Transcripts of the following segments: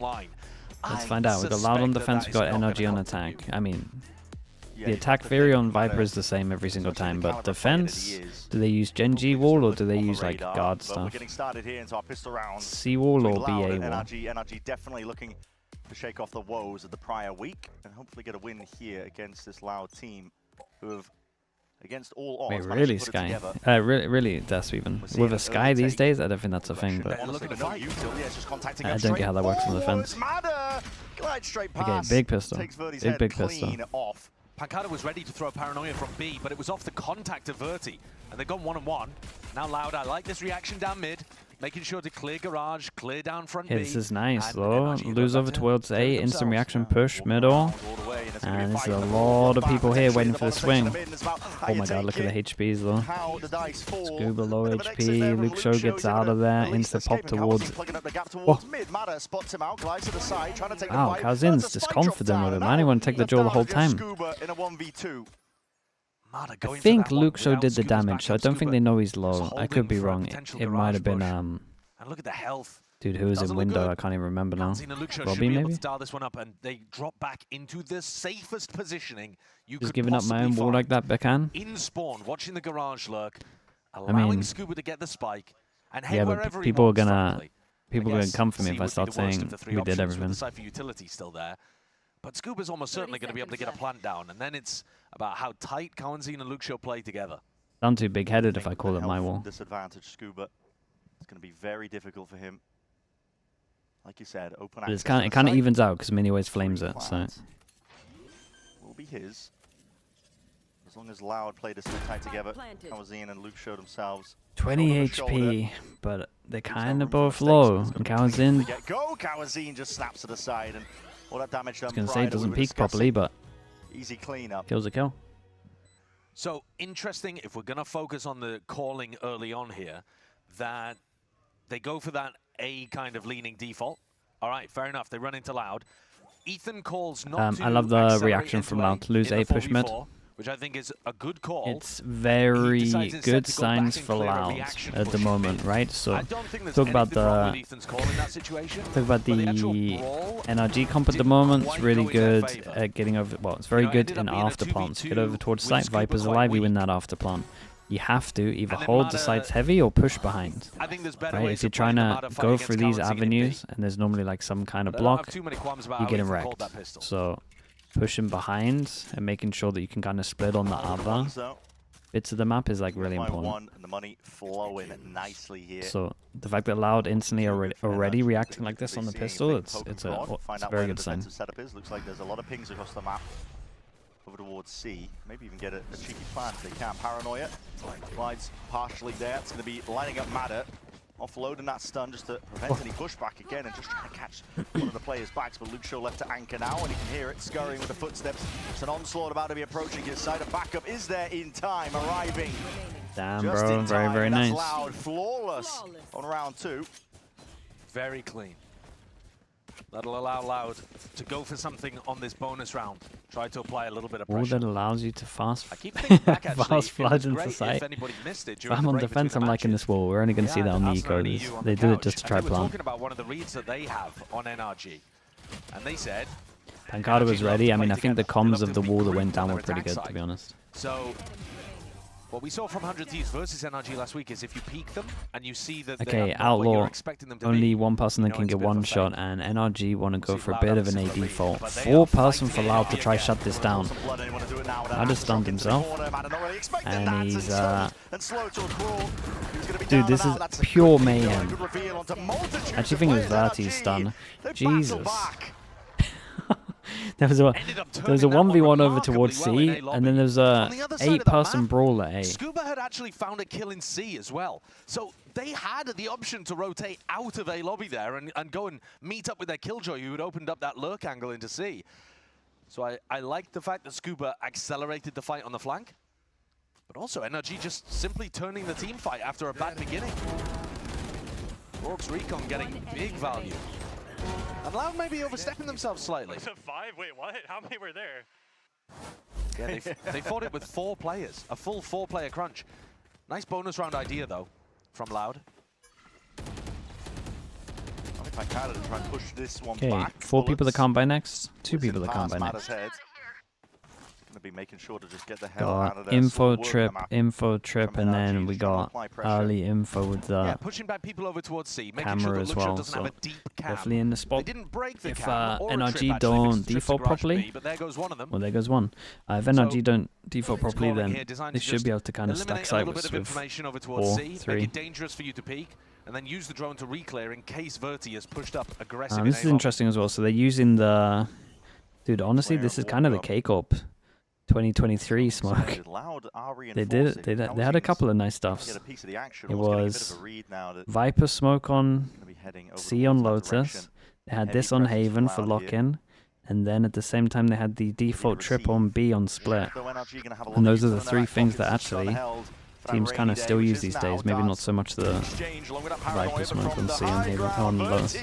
line. Let's find out. We've got Loud on defense, we've got NRG on attack. I mean, the attack theory on Viper is the same every single time, but defense, do they use Gen G wall or do they use like guard stuff? C wall or BA wall? NRG definitely looking to shake off the woes of the prior week and hopefully get a win here against this Loud team who have, against all odds, wait, really, Sky? Really, Death even. With a Sky these days, I don't think that's a thing, but I don't get how that works on the fence. Okay, big pistol. Big pistol. Pancada was ready to throw Paranoia from B, but it was off the contact of Verti. And they've gone 1-on-1. Now Loud, I like this reaction down mid. Making sure to clear garage, clear down front B. This is nice though. Lose over towards A, instant reaction push, middle. And there's a lot of people here waiting for the swing. Oh my god, look at the HPs though. Scuba low HP, Luke Show gets out of there, insta pop towards... Oh. Wow, Kazin's just confident with him. I didn't want to take the jaw the whole time. I think Luke Show did the damage, so I don't think they know he's low. I could be wrong. It might have been and look at the health. Dude, who was in window? I can't even remember now. Robbie, maybe? This one up and they drop back into the safest positioning. Just giving up my own wall like that, Bekan? In spawn, watching the garage lurk, allowing Scuba to get the spike, and head but people are gonna come for me if I start saying we did everything. The Cypher utility still there. But Scuba's almost certainly going to be able to get a plant down, and then it's about how tight Kawanzine and Luke Show play together. I'm too big-headed if I call it my wall. Disadvantage Scuba. It's going to be very difficult for him. Like you said, open access. But it kind of evens out because Miniways flames it, so. Will be his. As long as Loud played us so tight together, Kawanzine and Luke Show themselves. 20 HP, but they're kind of both low. And Kawanzine. Go! Kawanzine just snaps to the side and. All that damage done. I was going to say it doesn't peak properly, but easy cleanup. Kill's a kill. So interesting, if we're going to focus on the calling early on here, that they go for that A kind of leaning default. All right, fair enough. They run into Loud. Ethan calls not to I love the reaction from Loud to lose A push mid. Which I think is a good call. It's very good signs for Loud at the moment, right? So talk about the NRG comp at the moment. It's really good at getting over. Well, it's very good in after plants. Get over towards site. Viper's alive. You win that after plant. You have to either hold the sites heavy or push behind. Right? If you're trying to go through these avenues and there's normally like some kind of block, you're getting wrecked. So pushing behind and making sure that you can kind of split on the other bits of the map is like really important. And the money flowing nicely here. So the fact that Loud instantly already reacting like this on the pistol, it's a very good sign. Looks like there's a lot of pings across the map over towards C. Maybe even get a cheeky plant if they can. Paranoia slides partially there. It's going to be lining up Madder. Offloading that stun just to prevent any pushback again and just trying to catch one of the players' backs. But Luke Show left to anchor now and he can hear it scurrying with the footsteps. It's an onslaught about to be approaching his side. A backup is there in time, arriving. Damn, bro. Very, very nice. Loud, flawless on round 2. Very clean. That'll allow Loud to go for something on this bonus round. Try to apply a little bit of pressure. That allows you to fast fast flood into sight. If I'm on defense, I'm liking this wall. We're only going to see that on the eco. They did it just to try plant. Talking about one of the reads that they have on NRG, and they said Pancada was ready. I mean, I think the comms of the wall that went down were pretty good, to be honest. So what we saw from 100 Thieves versus NRG last week is if you peek them and you see that okay, Outlaw, only one person that can get one shot, and NRG want to go for a bit of an AD fault. 4-person for Loud to try shut this down. I just stunned himself. And he's, dude, this is pure mayhem. I actually think it was Verti's stun. Jesus. There was a 1v1 over towards C, and then there's a 8-person brawl at A. Scuba had actually found a kill in C as well. So they had the option to rotate out of A lobby there and go and meet up with their Killjoy who had opened up that lurk angle into C. So I like the fact that Scuba accelerated the fight on the flank, but also NRG just simply turning the team fight after a bad beginning. Rourke's Recon getting big value. And Loud may be overstepping themselves slightly. It's a 5? Wait, what? How many were there? Yeah, they fought it with 4 players. A full 4-player crunch. Nice bonus round idea, though, from Loud. Pancada to try and push this one Okay, back. 4 people that can't buy next, 2 Bullets in people that can't buy past next. Mada's head. Gonna be making sure to just get the hell out of Got there. info Sort of trip, working and then we got early info with Yeah, the pushing back people over towards C, making camera sure that as Luxio well. doesn't So have a deep cam. definitely in the They spot. didn't break the If cam or a NRG trip, actually, don't because the trip's default a Grush properly, B, but there goes one of them. well, there goes one. If So, NRG don't default properly, calling then here, designed they to should just be able to kind of stack eliminate a little bit sideways of with information over towards 4, C, make 3. it dangerous for you to peek, and then use the drone to reclear in case Verti has pushed up aggressive. This is interesting as well. So they're using the... Dude, honestly, this is kind of the cake-up 2023 smoke. They did it. They had a couple of nice stuffs. It was Viper smoke on C on Lotus. They had this on Haven for lock-in. And then at the same time, they had the default trip on B on split. And those are the 3 things that actually teams kind of still use these days. Maybe not so much the Viper smoke on C on Haven on Lotus.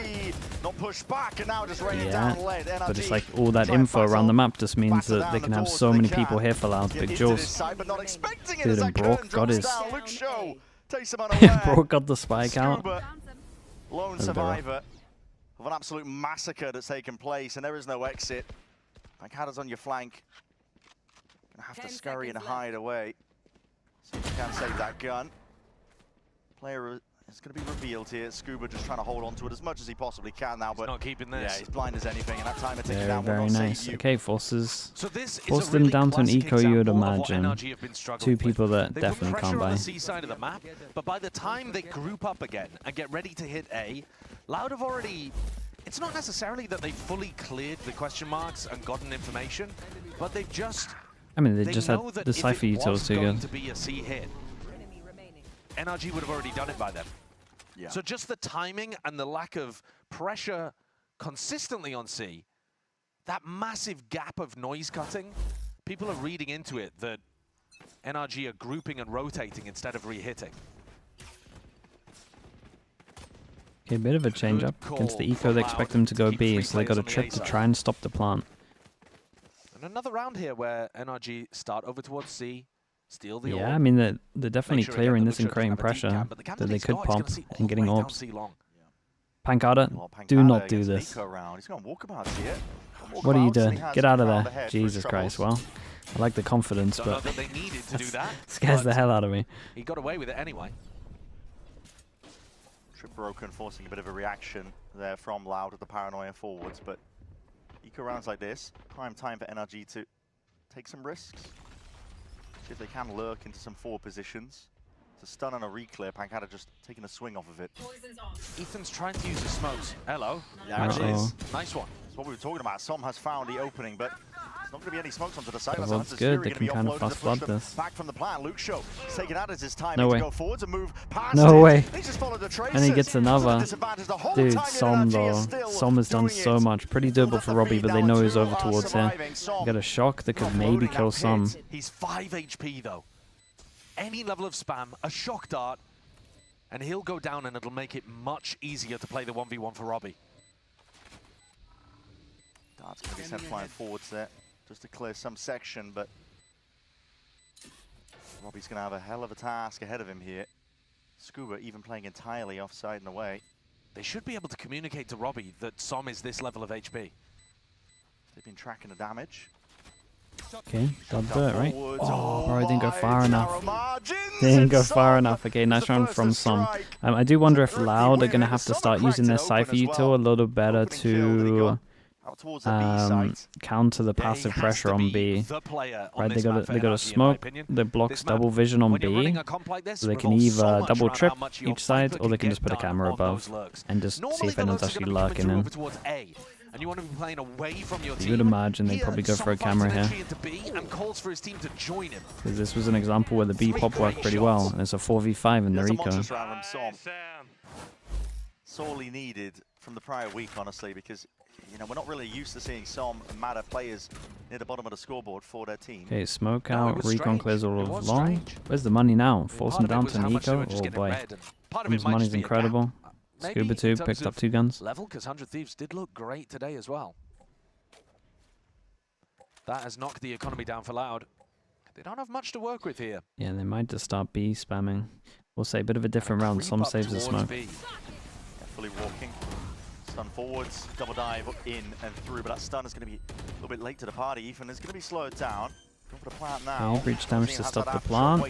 Yeah, but it's like all that info around the map just means that they can have so many people here for Loud. Big Jules. Dude, and Brock got his... Brock got the spike out. Lone survivor of an absolute massacre that's taken place, and there is no exit. Pancada's on your flank. Gonna have to scurry and hide away. See if you can save that gun. Player is going to be revealed here. Scuba just trying to hold on to it as much as he possibly can now, but not keeping this. Yeah, he's blind as anything, and that timer ticking Very, down will very not nice. save you. Okay, forces forced them down to an eco, you would imagine. 2 2 people that definitely can't buy. on the C side of the map, but by the time they group up again and get ready to hit A, Loud have already... It's not necessarily that they fully cleared the question marks and gotten information, but they've just... I mean, they just had the Cypher utils too good. To be a C hit, NRG would have already done it by then. Yeah. So just the timing and the lack of pressure consistently on C, that massive gap of noise cutting, people are reading into it that NRG are grouping and rotating instead of re-hitting. Okay, a bit of a change up. Against the eco, they expect them to go B, so they got a trip to try and stop the plant. And another round here where NRG start over towards C, steal the orb. Yeah, I mean, they're definitely Sure clearing again this and Luxio creating doesn't have a deep pressure cam, but the cam that they he's could got is gonna pop see all and getting the way down orbs. C long. Pancada, Well, do Pancada not do against this. Nico round. He's going walkabouts here. What are you Walkabouts, and doing? he has Get out of round there. ahead for Jesus his Christ. troubles. Well, I like the confidence, Don't know but that they needed to do that. scares the but hell out of me. He got away with it anyway. Trip broken, forcing a bit of a reaction there from Loud at the paranoia forwards, but eco rounds like this, prime time for NRG to take some risks. See if they can lurk into some forward positions. It's a stun and a reclear. Pancada just taking a swing off of it. Ethan's trying to use the smokes. Hello. Yeah, it is. Nice one. That's what we were talking about. Som has found the opening, but there's not going to be any smokes onto the side. Well, that's good. They can kind of fast flood this. Back from the plan. Luxio is taking that as his time No to way. go forwards and move past No it. way. He just followed the traces. And he gets another. Dude, Dude, Som though. Som has done so much. Pretty doable for Robbie, but they know he's over towards here. Got a shock that could maybe kill Som. He's 5 HP though. Any level of spam, a shock dart, and he'll go down and it'll make it much easier to play the 1v1 for Robbie. Dart's going to be sent flying forwards there, just to clear some section, but Robbie's going to have a hell of a task ahead of him here. Scuba even playing entirely offside and away. They should be able to communicate to Robbie that Som is this level of HP. They've been tracking the damage. Okay, got do it, right? Oh, bro, I didn't go far Narrow enough. margins, Didn't go and far Som enough. Okay, nice the round first from to Som. strike. I do wonder if Earthy Loud are going to win. have to Som start cracked using it their open Cypher as util well. a little better Opening kill that he to got out towards the B site. counter the Yeah, he passive has pressure to on be B. the player on Right, they this got map for a NRG, in my smoke opinion. that blocks This map, double vision on when you're B, running a comp like this, so they can revolves so either much double around trip how much your each side, Viper or they can can just get put a done camera on those above lurks. and just see Normally if the anyone's lurks are actually gonna be coming lurking through in. over towards A, and you want to be playing away from your team. You would imagine they'd Here, probably go Som for a finds camera an here. entry into B and calls for his team to join him. Because this was an example where the B pop worked pretty well, and it's a 4v5 in their It's a eco. monstrous round from Som. Sam. Sorely needed from the prior week, honestly, because you know we're not really used to seeing Som and Mada players near the bottom of the scoreboard for their team. Okay, smoke No, it out, was recon strange. clears all It of was long. strange. Where's the money now? Part Forcing of it it down was to an how much they eco? were just Oh getting boy. red, and part of it His might money's just be a gap. incredible. Maybe Scuba in 2 terms picked of up 2 guns. level, because 100 Thieves did look great today as well. That has knocked the economy down for Loud. They don't have much to work with here. Yeah, they might just start B spamming. We'll say a bit of a different round. Creep Some up saves the towards smoke. B. Fully walking. Stun forwards, double dive in and through, but that stun is going to be a little bit late to the party. Ethan is going to be slowed down. Going for the plant now. Okay, breach damage to stop the plant.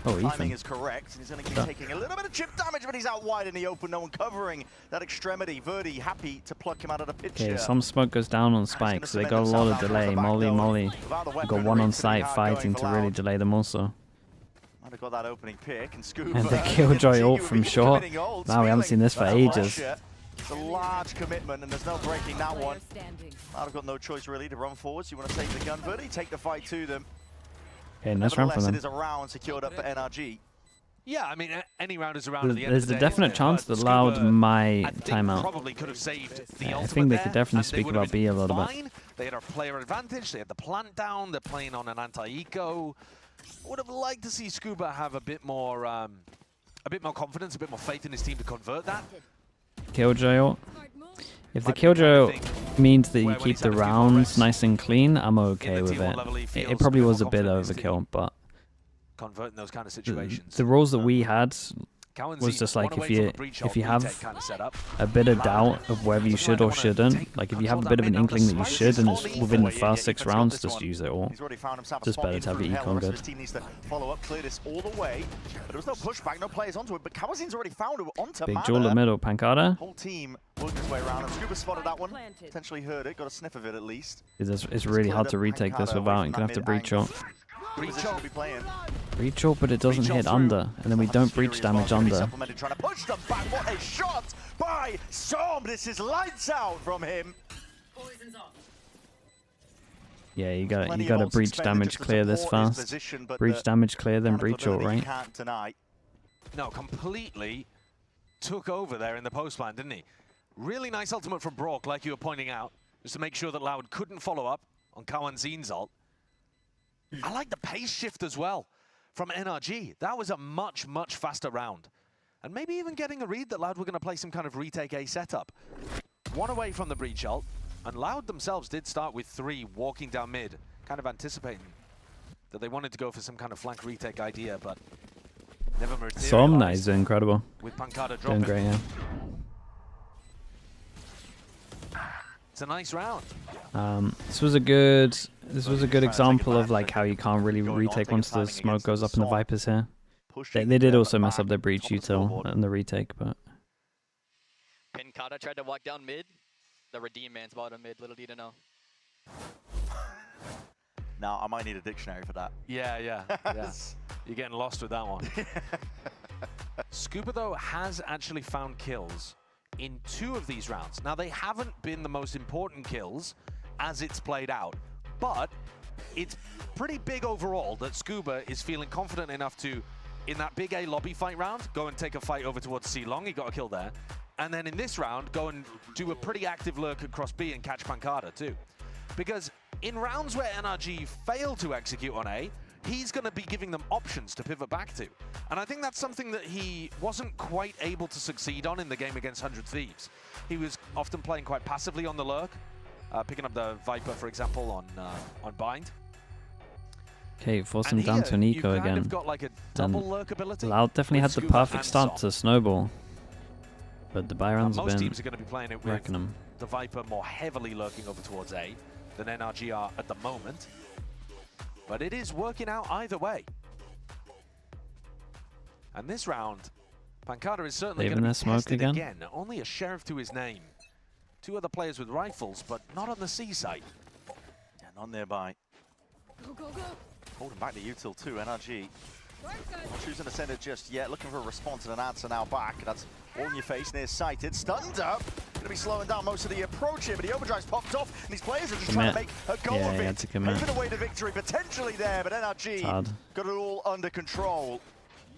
Timing is correct, and he's going to be taking a little bit of chip damage, but he's out wide in the open. No one covering that extremity. Verdi happy to pluck him out of the picture. Okay, some smoke goes down on Spike, so they got a lot of delay. Molly. Got one on site fighting to really delay them also. Might have got that opening pick, and Scuba. And the Killjoy ult from short. Wow, we haven't seen this for ages. It's a large commitment, and there's no breaking that one. I've got no choice really to run forwards. You want to save the gun, Verdi, take the fight to them. Okay, nice round for them. It is a round secured up for NRG. Yeah, I mean, any round is a round at the end There's of the a day, definite chance that Loud might timeout. Probably could have saved the I think they could definitely speak about B a little bit. They had a player advantage, they had the plant down, they're playing on an anti-eco. I would have liked to see Scuba have a bit more confidence, a bit more faith in his team to convert that. Killjoy ult. If the Killjoy means that you keep the rounds nice and clean, I'm okay with it. It probably was a bit overkill, but converting those kind of situations. The rules that we had was just like if you have a bit of doubt of whether you should or shouldn't, like if you have a bit of an inkling that you should and it's within the first 6 rounds, just use it all. Just better to have your econ good. Follow up, clear this all the way, but there was no pushback, no players onto it, but Kawazin's already found it onto Big duel at middle, Pancada. Whole team worked his way around, and Scuba spotted that one, potentially heard it, got a sniff of it at least. It's really hard to retake this without, you're gonna have to breach ult. Breach ult, but it doesn't hit under, and then we don't breach damage under. Trying to push them back. What a shot by Som! This is lights out from him. Yeah, you gotta breach damage clear this fast. Breach damage clear, then breach ult, right? No, completely took over there in the post line, didn't he? Really nice ultimate from Brock, like you were pointing out, just to make sure that Loud couldn't follow up on Kawanzin's ult. I like the pace shift as well from NRG. That was a much, much faster round. And maybe even getting a read that Loud were going to play some kind of retake A setup. One away from the breach ult, and Loud themselves did start with 3 walking down mid, kind of anticipating that they wanted to go for some kind of flank retake idea, but never materialized. Somna is incredible. With Pancada Doing dropping. great, yeah. It's a nice round. This was a good example of like how you can't really retake once the smoke goes up in the Vipers here. They did also mess up their breach util and the retake, but Pancada tried to walk down mid. The redeem man's bottom mid, little did know. Now I might need a dictionary for that. Yeah. You're getting lost with that one. Scuba though has actually found kills in 2 of these rounds. Now they haven't been the most important kills as it's played out, but it's pretty big overall that Scuba is feeling confident enough to, in that big A lobby fight round, go and take a fight over towards C long. He got a kill there. And then in this round, go and do a pretty active lurk across B and catch Pancada too. Because in rounds where NRG fail to execute on A, he's going to be giving them options to pivot back to. And I think that's something that he wasn't quite able to succeed on in the game against 100 Thieves. He was often playing quite passively on the lurk, picking up the Viper, for example, on Bind. okay, force him down to an eco again. You've got like a double lurk ability. Loud definitely had the perfect start to snowball, but the Byrons have most been teams are going to be playing it with wrecking them. the Viper more heavily lurking over towards A than NRG are at the moment. But it is working out either way. And this round, Pancada is certainly going to be tested again. Only a sheriff to his name. 2 other players with rifles, but not on the C site. Yeah, not nearby. Go. Holding back the util too, NRG. Not choosing to send it just yet, looking for a response and an answer now back. That's all in your face, near sighted, stunned up. Gonna be slowing down most of the approach here, but the overdrive's popped off, and these players are just trying to make a go of it. Paving the way to victory potentially there, but NRG got it all under control.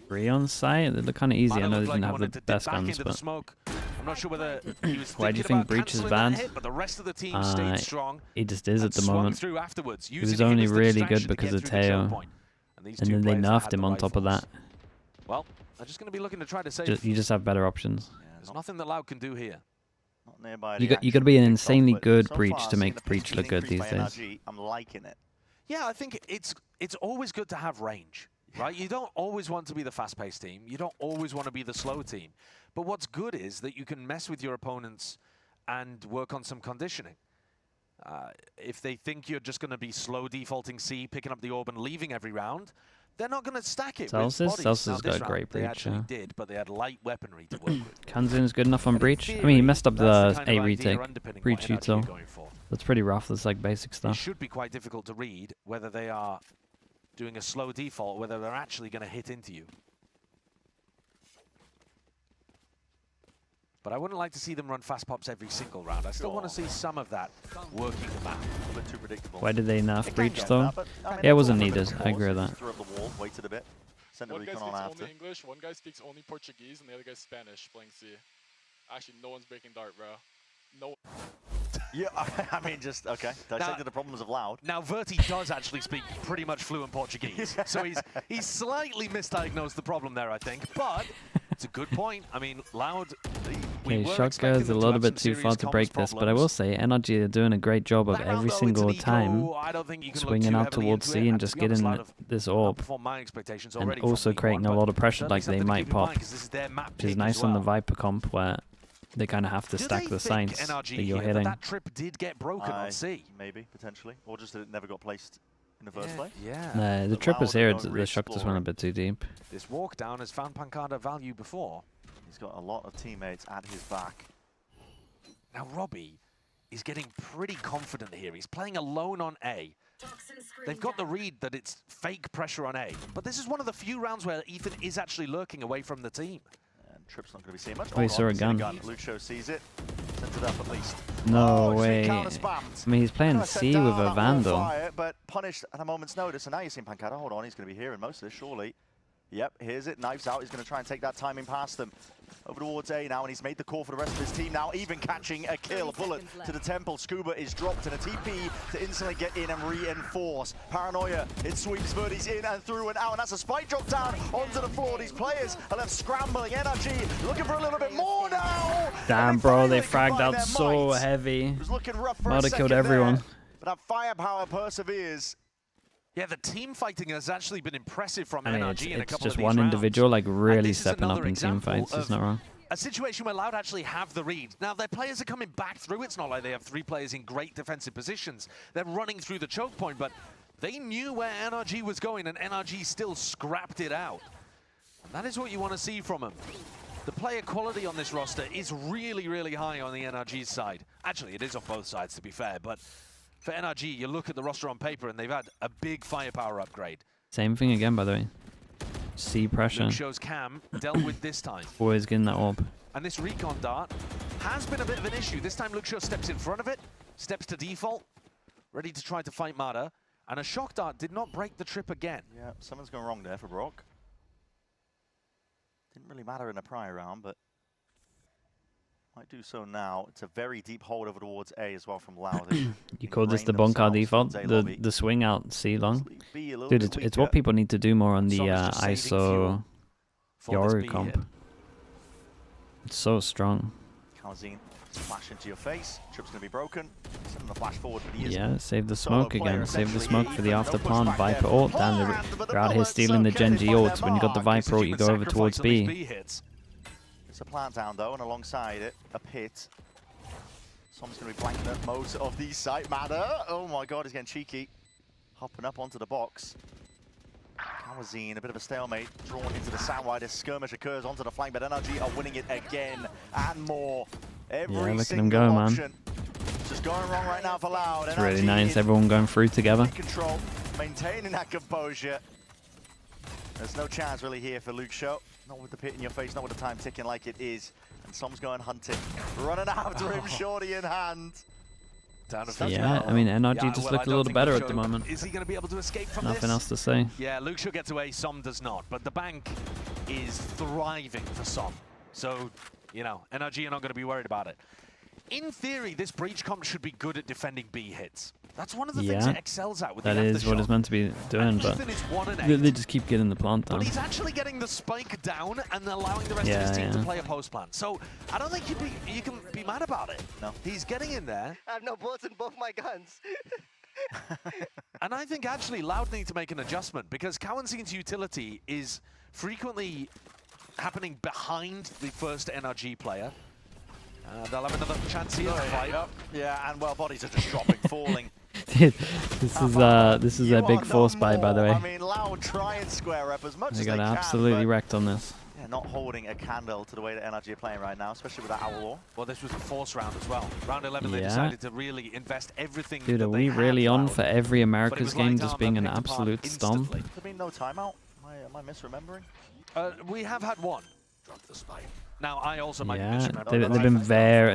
3 on site, they look kind of easy. I know they didn't have the best guns, but I'm not sure whether he was why do you think breach is bad? Hit, but the rest of the team stayed strong. He just is at the moment. He was only only really good because of Teo, and then they nerfed him on top of that. Well, they're just going to be looking to try to save. You just have better options. Yeah, there's nothing that Loud can do here. Not nearby. You got to be an insanely good breach to make breach look good these days. I'm liking it. Yeah, I think it's always good to have range. Right? You don't always want to be the fast-paced team. You don't always want to be the slow team. But what's good is that you can mess with your opponent's and work on some conditioning. If they think you're just going to be slow defaulting C, picking up the orb and leaving every round, they're not going to stack it with bodies. Celsius got a great breach. They actually did, but they had light weaponry to work with. Kanzin's good enough on breach. I mean, he messed up the A retake. Breach util. That's pretty rough. That's like basic stuff. It should be quite difficult to read whether they are doing a slow default, whether they're actually going to hit into you. But I wouldn't like to see them run fast pops every single round. I still want to see some of that working the map. A bit too predictable. Why did they nerf breach though? Yeah, it wasn't needed. I agree with that. Threw up the wall, waited a bit. Sent One the guy recon speaks on after. only English, one guy speaks only Portuguese, and the other guy's Spanish playing C. Actually, no one's breaking Dart, bro. No. Yeah, I mean, just, okay. Dissected the problems of Loud. Now, Verti does actually speak pretty much fluent Portuguese, so he's slightly misdiagnosed the problem there, I think. But it's a good point. I mean, Loud. Okay, Shotgun is a little bit too far to break this, but I will say NRG are doing a great job of every single time swinging out towards C and just getting this orb, and also creating a lot of pressure like they might pop, which is nice on the Viper comp where they kind of have to stack the sights that you're hitting. That trip did get broken on C. Maybe, potentially. Or just that it never got placed in the first place. Yeah. No, the trip was here, the shock just went a bit too deep. This walk down has found Pancada value before. He's got a lot of teammates at his back. Now Robbie is getting pretty confident here. He's playing alone on A. They've got the read that it's fake pressure on A. But this is one of the few rounds where Ethan is actually lurking away from the team. And Trip's not going to be seeing much. Oh, he saw a gun. Lucio sees it. Sends it up at least. No way. I mean, he's playing C with a Vandal. Fire, but punished at a moment's notice. And now you're seeing Pancada. Hold on, he's going to be hearing most of this, surely. Yep, here's it. Knives out. He's going to try and take that timing past them. Over towards A now, and he's made the call for the rest of his team now, even catching a kill. A bullet to the temple. Scuba is dropped, and a TP to instantly get in and reinforce. Paranoia, it sweeps Verti's in and through and out, and that's a spike drop down onto the floor. These players are left scrambling. NRG looking for a little bit more now. Damn, bro, they fragged out so heavy. It was looking rough for Might have killed everyone. There, but that firepower perseveres. Yeah, the team fighting has actually been impressive from I mean, NRG in a couple of these rounds. it's just one individual like really stepping up in team fights, it's not wrong. A situation where Loud actually have the read. Now, their players are coming back through. It's not like they have 3 players in great defensive positions. They're running through the choke point, but they knew where NRG was going, and NRG still scrapped it out. And that is what you want to see from them. The player quality on this roster is really, really high on the NRG side. Actually, it is on both sides, to be fair, but for NRG, you look at the roster on paper, and they've had a big firepower upgrade. Same thing again, by the way. C pressure. Luxio's Cam dealt with this time. Always getting that orb. And this recon dart has been a bit of an issue. This time Luxio steps in front of it, steps to default, ready to try to fight Mada. And a shock dart did not break the trip again. Yeah, something's gone wrong there for Brock. Didn't really matter in the prior round, but might do so now. It's a very deep hold over towards A as well from Loud. You call this the bunker default? The swing out C long? Dude, it's what people need to do more on the ISO Yoru comp. It's so strong. Kalzine, flash into your face. Trip's going to be broken. Sending the flash forward, but he is yeah, save the smoke again. Save the smoke for the after plant. Viper ult. Damn, they're out here stealing the Genji ult. When you got the Viper ult, you go over towards B. It's a plant down though, and alongside it, a pit. Someone's going to be blanking at most of these site matter. Oh my god, he's getting cheeky. Hopping up onto the box. Kawazine, a bit of a stalemate, drawn into the sand wide as skirmish occurs onto the flank, but NRG are winning it again and more. Every look at them go, man. Just going wrong right now for Loud. It's really nice, everyone going through together. Control, maintaining that composure. There's no chance really here for Luke Show. Not with the pit in your face, not with the time ticking like it is. And Som's going hunting, running after him, shorty in hand. Yeah, I mean, NRG just look a little better at the moment. Is he going to be able to escape from Nothing this? else to say. Yeah, Luxio gets away, Som does not. But the bank is thriving for Som. So, you know, NRG are not going to be worried about it. In theory, this breach comp should be good at defending B hits. That's one of the things it excels at with the That is what it's meant to be doing, but they just keep getting the plant down. But he's actually getting the spike down and allowing the rest of his team to play a post plant. So I don't think you can be mad about it. No. He's getting in there. I have no bullets in both my guns. And I think actually Loud need to make an adjustment because Kawanzin's utility is frequently happening behind the first NRG player. They'll have another chance here to fight. Yeah, and well, bodies are just dropping, falling. Dude, this is a big force buy, by the way. I mean, Loud try and square up as much They as got they can. absolutely wrecked on this. Yeah, not holding a candle to the way that NRG are playing right now, especially with that Owl Law. Well, this was a force round as well. Round 11, they Yeah. decided to really invest everything. Dude, that are they we had really on Loud. for every But it America's was game light just armor being an picked apart absolute stomp? instantly. There's been no timeout. Am I misremembering? We have had one. Now, I also might be Yeah, misremembering.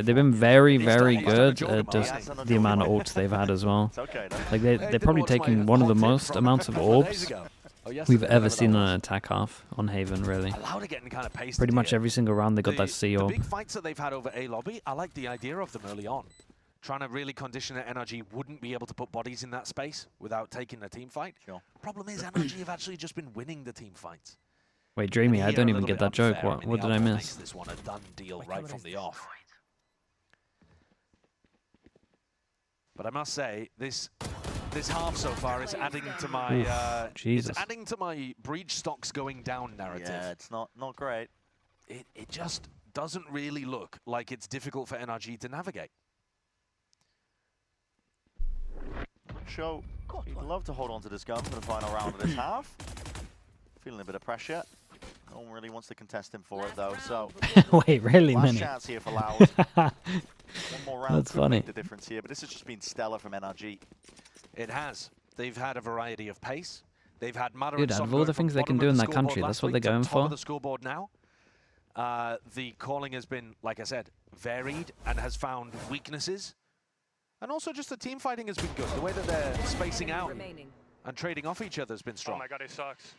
they've been very, very He's done a good juggernaut. at just He's done a the amount of juggernaut. ults they've had as well. It's okay, though. Like Hey, they're did probably watch my taking one of the hot tip most from amounts a of couple days orbs ago. Oh, we've yesterday, ever whatever seen that on was. an attack half on Haven, really. Allowed are getting kind of pasted Pretty much here. every single round they got that C The orb. big fights that they've had over A lobby, I like the idea of them early on. Trying to really condition that NRG wouldn't be able to put bodies in that space without taking a team fight. Sure. Problem is, NRG have actually just been winning the team fights. Wait, Dreamy, I Here, don't a even little get bit that joke. unfair. What the did I Alpha miss? makes this one a done deal right from the off. But I must say, this half so far is adding to my Jesus. it's adding to my breach stocks going down narrative. Yeah, it's not great. It just doesn't really look like it's difficult for NRG to navigate. Show, he'd love to hold on to this gun for the final round of this half. Feeling a bit of pressure. No one really wants to contest him for it, though. So, Wait, really, last Minnie? chance here for Loud. One more round That's could funny. make the difference here, but this has just been stellar from NRG. It has. They've had a variety of pace. They've had Mata Dude, and out Som of all going the from things they can bottom do of in the that scoreboard country, last that's what week they're to going top for. of the scoreboard now. The calling has been, like I said, varied and has found weaknesses. And also just the team fighting has been good. The way that they're spacing out and trading off each other has been Oh strong. my god, he sucks.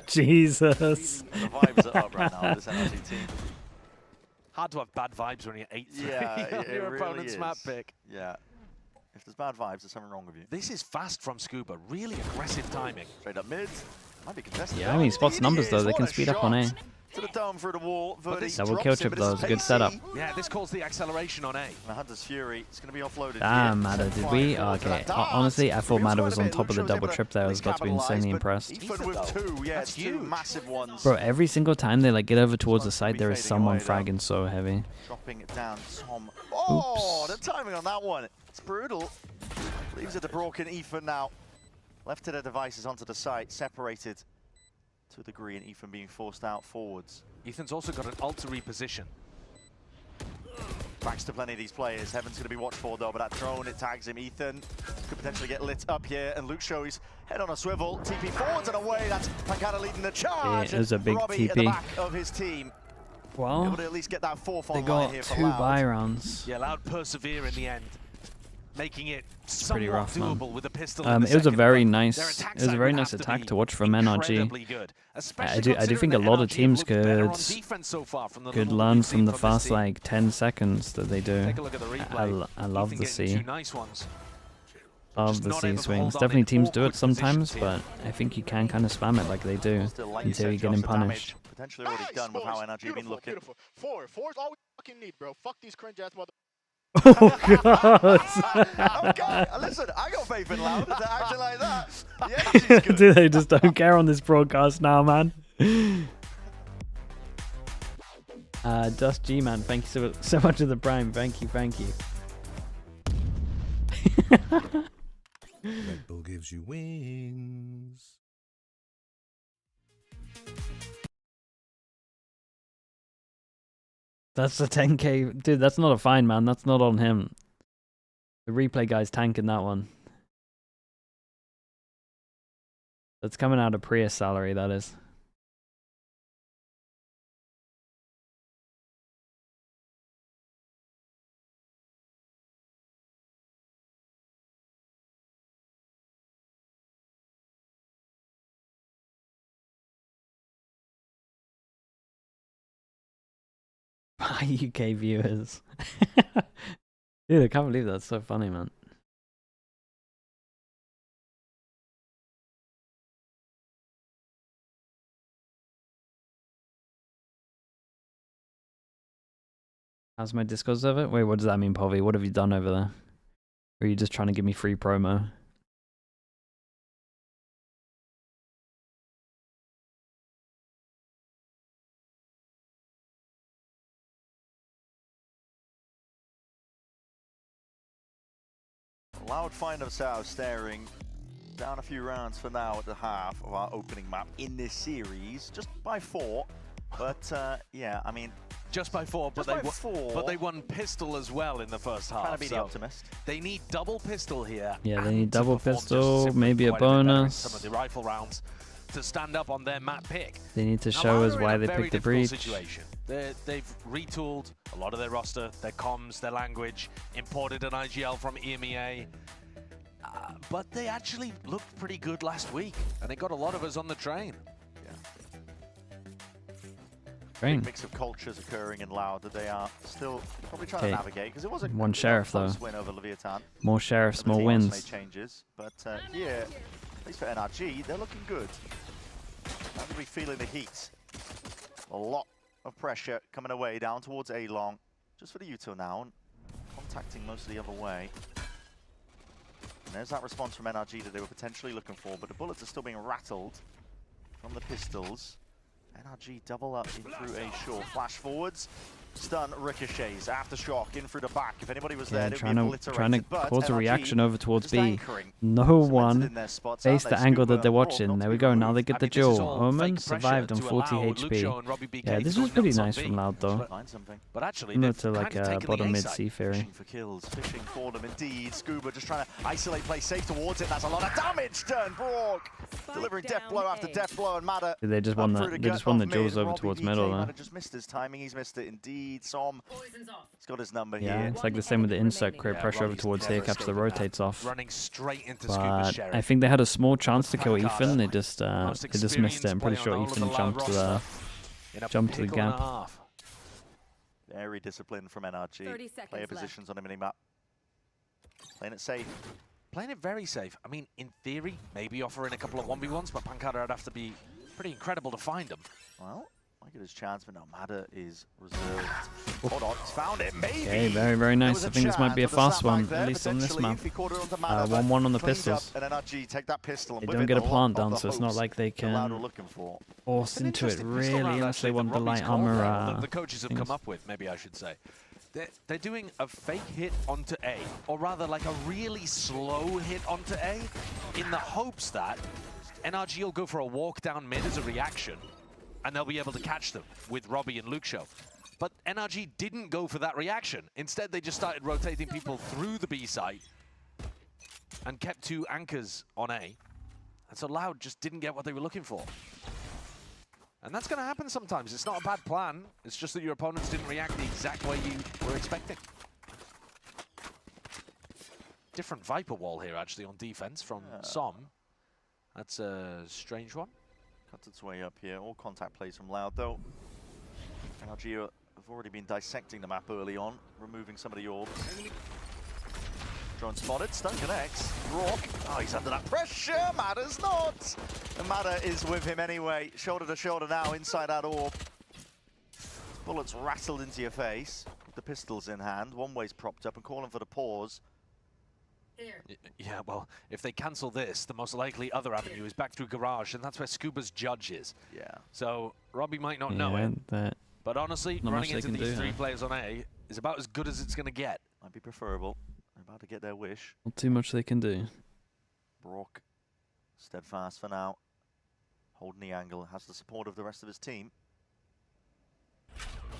Jesus. The vibes are up right now with this NRG team. Hard to have bad vibes when you're 8-3 Yeah, on it your really opponent's is. map pick. Yeah. If there's bad vibes, there's something wrong with you. This is fast from Scuba. Really aggressive timing. Straight up mid. Might be contested. Yeah, I mean, spots Indeed numbers, it though. is. They What can a speed up on A. shot. To the dome through the wall. Verdi Double drops kill it, chip, but though. it's It's a good setup. pacey. Yeah, this calls the acceleration on A. And Hunter's Fury, it's going to be offloaded. Damn, here. Mata, Set did fire we? forward to Okay, that dart. honestly, I thought Reveals Mata quite was a on bit. top of the Luke double shows trip there. I was able about to be capitalize, insanely but impressed. Ethan with two, yeah, That's it's two huge. massive ones. Bro, every single time they like get over towards the one's gonna side, be there is fading someone away, though. fragging so heavy. Dropping it down, Tom. Oh, Oops. the timing on that one. It's brutal. Leaves it to broken Ethan now. Left to their devices onto the site, separated to a degree, and Ethan being forced out forwards. Ethan's also got an ult to reposition. Thanks to plenty of these players. Heaven's going to be watched for, though, but that drone, it tags him. Ethan could potentially get lit up here, and Luke shows head on a swivel. TP forwards and away. That's Pancada leading the charge. It was a big Robbie at the TP. back of his team. Able Well, to at least get that fourth they online got here for 2 Loud. buy rounds. Yeah, Loud persevere in the end, making it pretty somewhat rough, man. doable with a pistol. In the It was a second, very but nice, their attack it was a side very would nice have to attack be to watch from NRG. incredibly good, especially I do considering think a that lot of NRG teams have looked better on could defense so far from the Could little learn we've from seen the this first team. like 10 seconds that they do. Take a look at the replay. I love Ethan the getting C. two nice ones. Love Just the not C able to swings. hold on Definitely in teams do awkward it sometimes, positions but I think you can kind of spam it like they do Still, like until said, you get Josh, him the damage punished. potentially already done with how NRG been looking. Beautiful. Four's all we fucking need, bro. Fuck these cringe ass mother. Oh god! Okay, listen, I got faith in Loud to acting like that. The energy's good. Dude, they just don't care on this broadcast now, man. Dust G man, thank you so much for the prime. Thank you. Red Bull gives you wings. That's a 10k, dude. That's not a fine, man. That's not on him. The replay guy's tanking that one. That's coming out of Prius salary, that is. UK viewers. Dude, I can't believe that's so funny, man. How's my Discord server? Wait, what does that mean, Povey? What have you done over there? Or are you just trying to give me free promo? Loud find themselves staring down a few rounds for now at the half of our opening map in this series, just by 4. But yeah, I mean, just by 4, but they won pistol as well in the first half. Trying to be the optimist. They need double pistol here. Yeah, they need double pistol, maybe a bonus. Some of the rifle rounds to stand up on their map pick. They need to show us why they picked the breach. Situation. They've retooled a lot of their roster, their comms, their language, imported an IGL from EMEA. But they actually looked pretty good last week, and it got a lot of us on the train. Big mix of cultures occurring in Loud that they are still probably trying to navigate, because it wasn't one sheriff though. Win over Leviathan. More sheriffs, more wins. Made changes, but here, at least for NRG, they're looking good. Now they'll be feeling the heat. A lot of pressure coming away down towards A-Long, just for the Uto now, and contacting most of the other way. And there's that response from NRG that they were potentially looking for, but the bullets are still being rattled from the pistols. NRG double up in through A short. Flash forwards. Stun ricochets. Aftershock in through the back. If anybody was there, they'd be obliterated. Trying to cause NRG a reaction over towards B. No one faced the angle that they're watching. There we go. Now they get the duel. Omen survived on 40 HP. Yeah, this was pretty nice from Loud though. But actually, similar to like a bottom mid C theory. Fishing for kills. Fishing for them indeed. Scuba just trying to isolate, play safe towards it. That's a lot of damage done. Brock delivering death blow after death blow, and Matter. They just won the duels over towards middle though. Just missed his timing. He's missed it indeed. Som, he's got his number here. Yeah, it's like the same with the insert. Create pressure over towards here, caps the rotates off. Running straight into but I think they had a small chance to kill Ethan. They just missed it. I'm pretty sure Ethan jumped to the gap. Very disciplined from NRG. Player positions on a mini map. Playing it safe. Playing it very safe. I mean, in theory, maybe offering a couple of 1v1s, but Pancada would have to be pretty incredible to find them. Well, might get his chance, but no, Matter is reserved. Hold on, he's found it, maybe! Okay, very, very nice. I think this might be a fast one, at least on this map. 1-1 on the pistols. And NRG take that pistol, and they don't get a plant down, so it's not like they can force into it really unless they want the light armor. The coaches have come up with, maybe I should say. They're doing a fake hit onto A, or rather like a really slow hit onto A, in the hopes that NRG will go for a walk down mid as a reaction, and they'll be able to catch them with Robbie and Luke Show. But NRG didn't go for that reaction. Instead, they just started rotating people through the B site and kept 2 anchors on A. And so Loud just didn't get what they were looking for. And that's going to happen sometimes. It's not a bad plan. It's just that your opponents didn't react the exact way you were expecting. Different Viper wall here, actually, on defense from Som. That's a strange one. Cuts its way up here. All contact plays from Loud, though. NRG have already been dissecting the map early on, removing some of the orbs. Drone spotted, stun connects. Rock, oh, he's under that pressure. Matter's not. And Matter is with him anyway. Shoulder to shoulder now, inside that orb. Bullets rattled into your face. With the pistols in hand. One way's propped up and calling for the pause. Yeah, well, if they cancel this, the most likely other avenue is back through Garage, and that's where Scuba's judge is. Yeah. So Robbie might not know it, but honestly, running into these 3 players on A is about as good as it's going to get. Might be preferable. They're about to get their wish. Not too much they can do. Brock, steadfast for now. Holding the angle, has the support of the rest of his team.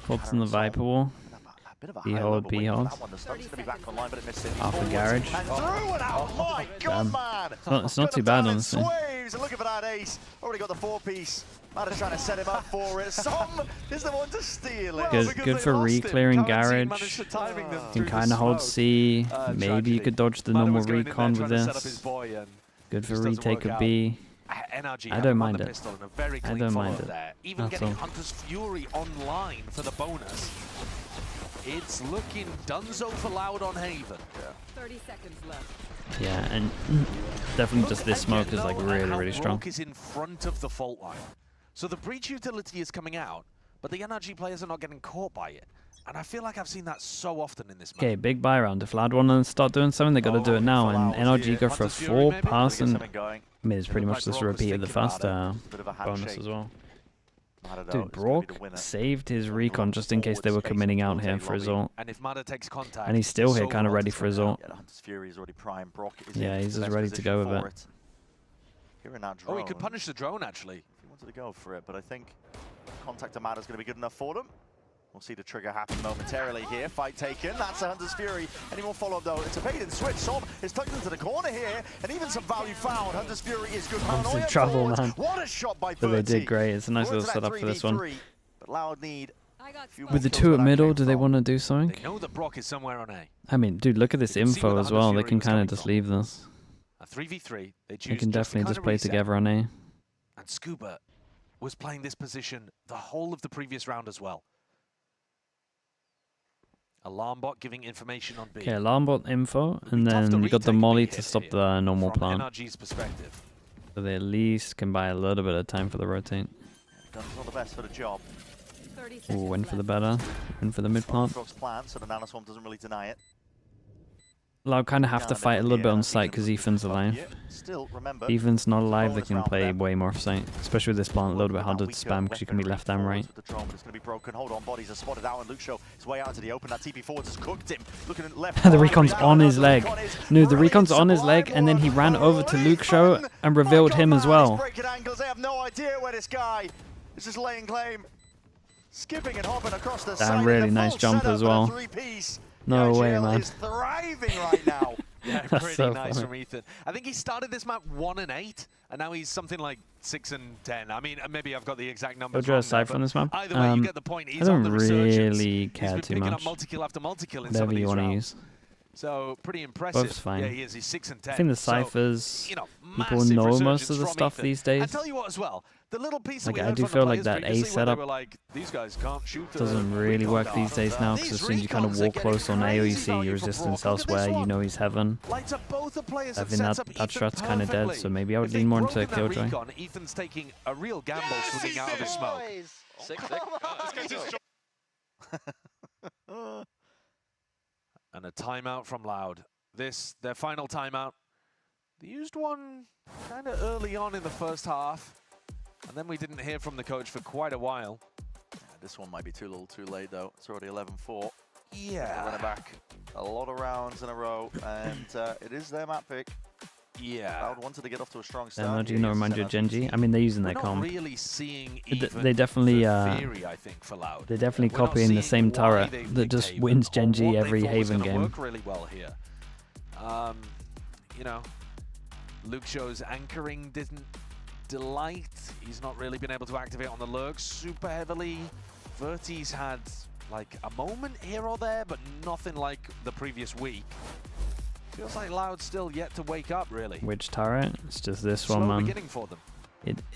Colts in the Viper wall. B-hold, B-hold. Off the garage. And through and out, my God, man! It's not too bad, honestly. Looking for that ace. Already got the 4-piece. Matter's trying to set him up for it. Som is the one to steal it. Good for re-clearing garage. Can kind of hold C. Maybe you could dodge the normal recon with this. Good for retake of B. I don't mind it. I don't mind it. Even getting Hunter's Fury online for the bonus. It's looking dunzo for Loud on Haven. 30 seconds left. Yeah, and definitely just this smoke is like really strong. Brock is in front of the fault line. So the breach utility is coming out, but the NRG players are not getting caught by it. And I feel like I've seen that so often in this map. Okay, big buy round. If Loud want to start doing something, they got to do it now. And NRG go for a 4-pass, and I mean, it's pretty much just a repeat of the fast bonus as well. Dude, Brock saved his recon just in case they were committing out here for his ult. And if Mada takes contact, And he's still here kind of ready for his ult. Yeah, Hunter's Fury is already prime. Brock is Yeah, he's just ready to go with it. Here in that drone. Oh, he could punish the drone, actually. If he wanted to go for it, but I think contact to Mada's going to be good enough for them. We'll see the trigger happen momentarily here. Fight taken. That's a Hunter's Fury. Any more follow-up, though? It's a bait and switch. Som is tucked into the corner here, and even some value found. Hunter's Fury is good. Some trouble, man. What a shot by But they did great. It's a nice little setup for this one. But Loud need. With the 2 at middle, do they want to do something? They know that Brock is somewhere on A. I mean, dude, look at this info as well. They can kind of just leave this. A 3v3. They can definitely just play together on A. And Scuba was playing this position the whole of the previous round as well. Alarm bot giving information on B. Okay, alarm bot info, and then you got the molly to stop the normal plant. NRG's perspective. So they at least can buy a little bit of time for the rotate. Done all the best for the job. Ooh, win for the better. Win for the mid plant. Frog's plan, so the Nanoswarm doesn't really deny it. I'll kind of have to fight a little bit on site because Ethan's alive. Still, remember, Ethan's not alive, they can play way more off site. Especially with this plant, a little bit harder to spam because you can be left and right. The drone, but it's going to be broken. Hold on, bodies are spotted out, and Luke Show is way out to the open. That TP forwards has cooked him. Looking at left. The recon's on his leg. No, the recon's on his leg, and then he ran over to Luke Show and revealed him as well. They have no idea where this guy is just laying claim. Skipping and hopping across the side. Really nice jump as well. No way, man. Is thriving right now. Yeah, That's pretty so nice funny. from Ethan. I think he started this map 1 and 8, and now he's something like 6 and 10. I mean, maybe I've got the exact numbers Draw wrong a side there, from this map. either way, you get the point. He's I on don't the resurgence. really care He's too been picking much. up multi-kill after multi-kill in Whatever some of you these want to rounds. use. So pretty impressive. Both's fine. Yeah, he is. He's 6 and 10. I think the So, ciphers, you know, people massive know most resurgence of the from stuff Ethan. these days. I tell you what, as well, the little piece that Like, we I heard do from feel the like players that A previously where setup they were like, these guys can't shoot doesn't really work these days now, because as soon as you kind of walk close on A or you see your resistance elsewhere, you know he's heaven. Lights up both the players I and think sets that up Ethan shot's kind of dead, perfectly. so maybe I would If lean they've more into broken that Killjoy. recon, Ethan's taking a real gamble swinging out of his smoke. Sick. And a timeout from Loud. This, their final timeout. They used one kind of early on in the first half, and then we didn't hear from the coach for quite a while. Yeah, this one might be too little too late, though. It's already 11-4. Yeah. Running back a lot of rounds in a row, and it is their map pick. Yeah. Loud wanted to get off to a strong start. Do you not remind you of Genji? I mean, they're using their We're not comp. really seeing They definitely, theory, I think, for Loud. they're definitely We're not copying the seeing same why turret they that just Haven wins or Genji what they every thought was Haven gonna game. Work really well here. You know, Luke Show's anchoring didn't delight. He's not really been able to activate on the lurks super heavily. Verti's had like a moment here or there, but nothing like the previous week. Feels like Loud's still yet to wake up, really. Which turret? It's just this Slow one, man. beginning for them.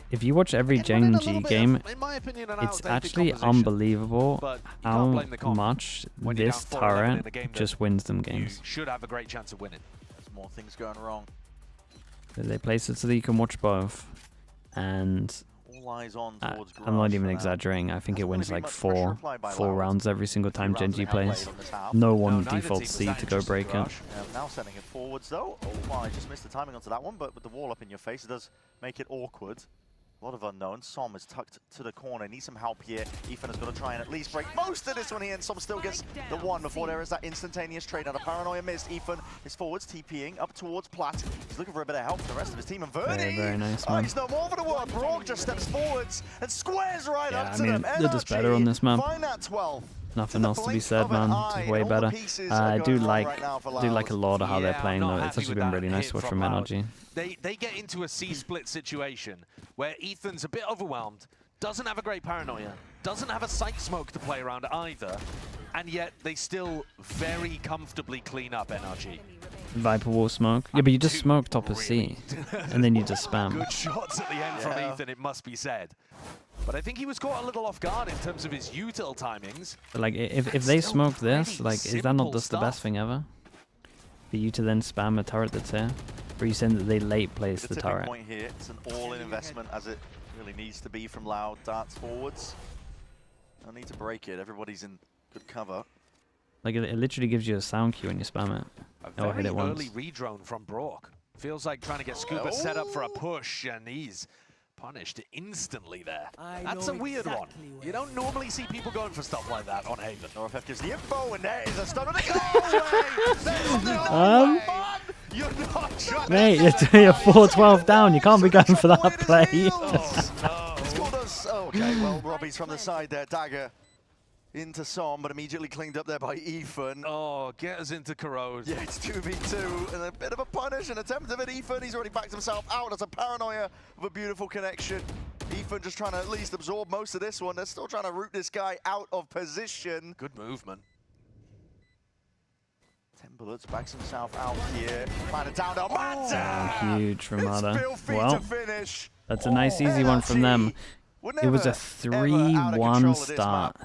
If you watch every Genji game, In my opinion, an it's outdated actually composition, unbelievable but you how can't blame the comp. much When you're this down 4-11 in turret a game that just wins them You games. should have a great chance of winning. There's more things going wrong. They place it so that you can watch both, and All eyes on towards I'm not Garage even for now. exaggerating. I think it Hasn't wins really like been much pressure four applied by four Loud. rounds every single time Rounds Genji and outplayed plays. on this half. No No, one neither team defaults was C that to go interested in break it. Garage. Now sending it forwards though. Oh, I just missed the timing onto that one, but with the wall up in your face, it does make it awkward. A lot of unknowns. Som is tucked to the corner. Needs some help here. Ethan has got to try and at least break most of this one here, and Som still gets the one before there is that instantaneous trade. Now the paranoia missed. Ethan is forwards, TPing up towards Platt. He's looking for a bit of help from the rest of his team. And Verdi, Very nice, oh, man. he's no more for the work. Brock just steps forwards and squares right Yeah, up I to mean, them. they're just NRG better on this map. find that 12. Nothing else to be said, man. Just way better. I do like a lot of how they're playing though. It's actually been really nice to watch from NRG. They get into a C-split situation where Ethan's a bit overwhelmed, doesn't have a great paranoia, doesn't have a sight smoke to play around either, and yet they still very comfortably clean up NRG. Viper wall smoke. Yeah, but you just smoke top of C, and then you just spam. Good shots at the end from Ethan, it must be said. But I think he was caught a little off guard in terms of his util timings. But like, if they still smoke this, pretty like, is that simple not just the best stuff. thing ever? For you to then spam a turret that's here? Or are you saying that they late place the tipping turret? point here. It's an all-in investment as it really needs to be from Loud. Darts forwards. No need to break it. Everybody's in good cover. Like, it literally gives you a sound cue when you spam it. A Oh, I hit very it once. early redrone from Brock. Feels like trying to get Scuba set up for a push, and he's Punished instantly there. That's a weird one. You don't normally see people going for stuff like that on Haven. NorFF gives the info, and there is a stun on the goal. There's no way. You're not trying Mate, you're 4-12 down. You can't be going for that play. It's called us. Okay, well, Robbie's from the side there. Dagger into Som, but immediately cleaned up there by Ethan. Oh, get us into Corrode. Yeah, it's 2v2, and a bit of a punish, an attempt of it. Ethan, he's already backed himself out. That's a paranoia of a beautiful connection. Ethan just trying to at least absorb most of this one. They're still trying to root this guy out of position. Good movement. 10 bullets, backs himself out here. Find it down to Mata! Huge from Mata. It's filthy Well, to finish. that's a nice easy one from them. It was a 3-1 start.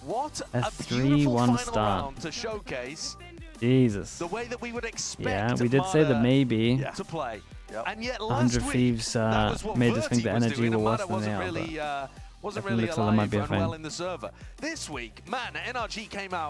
What A a beautiful 3-1 final start. round to showcase Jesus. the way that we would expect. Yeah, we did say that Mata maybe to play. Yep. And yet 100 last Thieves week, that was what made us think Verti that was NRG doing, were and worse Mata than they wasn't are. really, wasn't definitely really looks like that might alive be a and thing. well in the server. This week, man, NRG came out